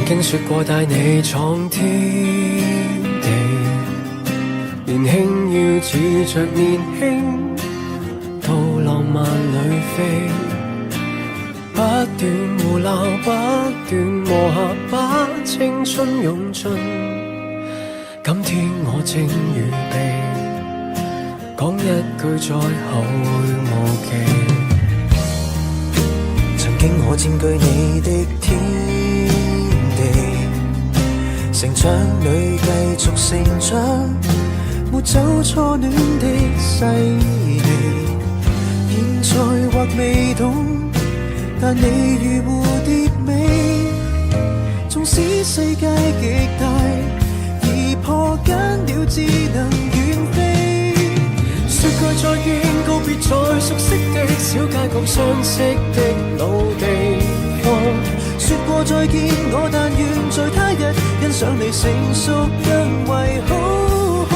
經說過帶你闖天地，年輕要恃着年輕，到浪漫裏飛，不斷胡鬧，不斷磨合，把青春用盡。今天我正預備講一句，再後會無期。曾經我佔據你的天地，成長裏繼續成長，沒走初戀的細膩。現在或未懂，但你如蝴蝶尾，縱使世界極大，而破間了只能遠飛。說句再見，告別在熟悉的小街角，相識的老地方。說過再見，我但願在他日欣賞你成熟更為好看。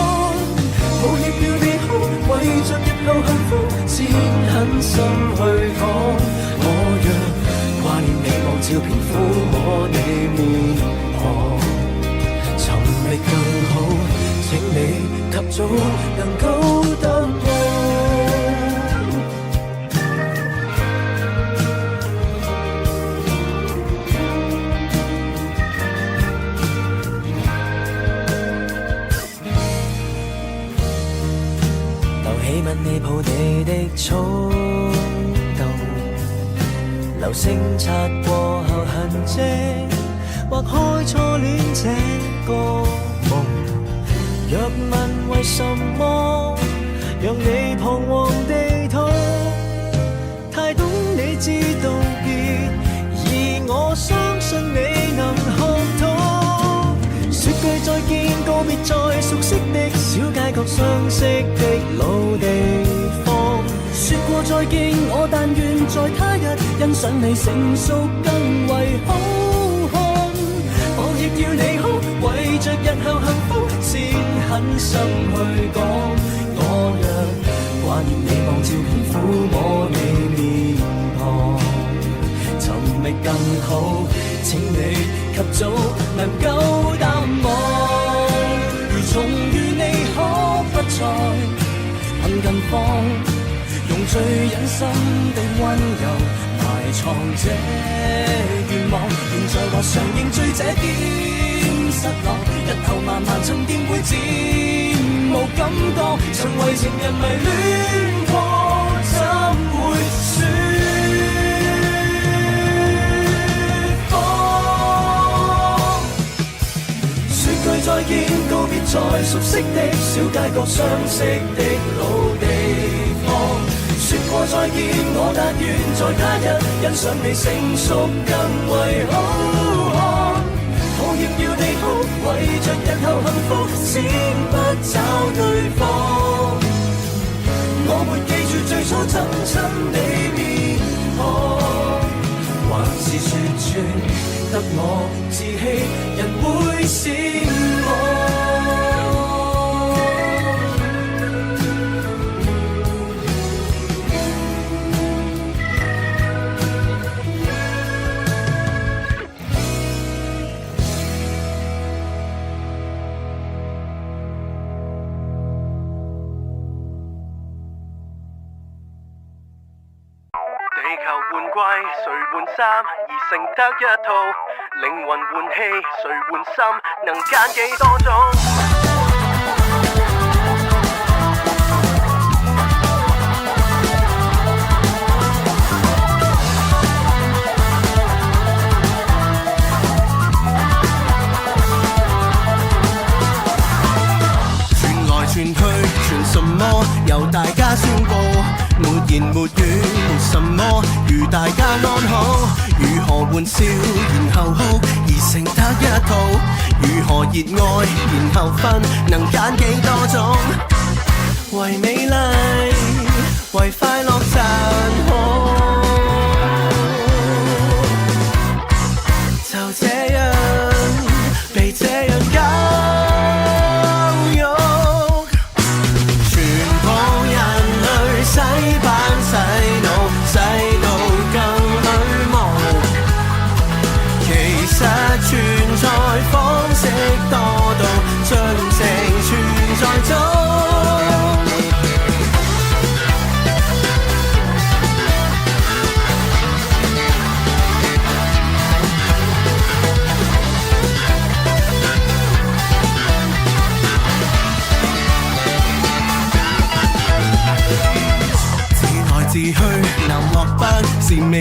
抱歉要你哭，為着日後幸福，先狠心去講。我若掛念你，望照片撫摸你面龐，尋覓更好，請你及早能夠答我。留起吻你抱你的衝動，流星擦過後痕跡，劃開初戀這個夢。若問為什麼讓你彷徨地痛，太懂你知道別，而我相信你能看通。說句再見，告別在熟悉的小街角，相識的老地方。說過再見，我但願在他日欣賞你成熟更為好看。我亦要你哭，為着日後幸福，先狠心去講。我若掛念你，望照片撫摸你面龐，尋覓更好，請你及早能夠答我。如重遇你可不再很近況，用最忍心的溫柔埋藏這願望。現在或常認罪這點失落，日後慢慢沉澱會漸無感覺。曾為情人迷戀過，怎會説謊？說句再見，告別在熟悉的小街角，相識的老地方。說過再見，我但願在他日欣賞你成熟更為好看。抱歉要你哭，為着日後幸福，先不找對方。我沒記住最初怎親你面龐，還是說穿得我自欺，人會羨慕。地球換季，誰換衫而成得一套？靈魂換氣，誰換心？能揀幾多種？傳來傳去，傳什麼？由大家宣佈。沒言沒語，沒什麼，如大家安好。如何歡笑，然後哭，而成得一套？如何熱愛，然後分，能揀幾多種？為美麗，為快樂殘酷，就這樣被這樣教育。洗版洗腦，洗到更虛無。其實全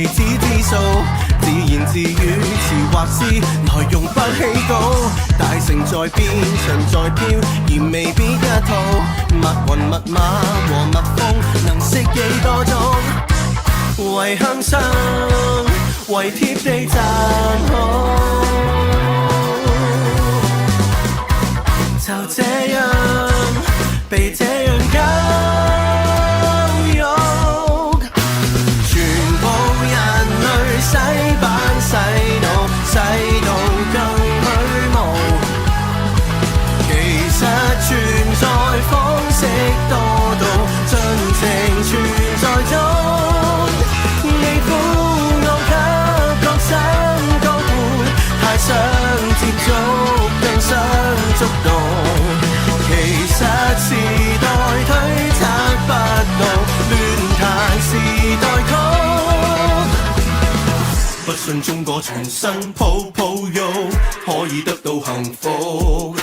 未知之數，自言自語詞或詩內容不起稿，大城在變，場在飄，而未必一套。密雲密碼和蜜蜂能識幾多種？為向上，為貼地讚好，就這樣被這樣教育，全部人類洗版洗腦，洗到更虛無。其實存在方式多到盡情存在中。想接觸，更想觸動。其實時代推測不到，亂彈時代曲。不信中國全身泡泡浴，可以得到幸福。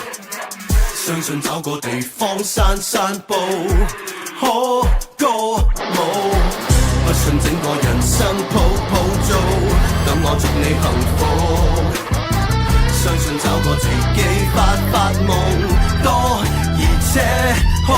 相信找個地方散散步，可歌舞。不信整個人生泡泡澡，等我祝你幸福。相信找個自己發夢，多而且好。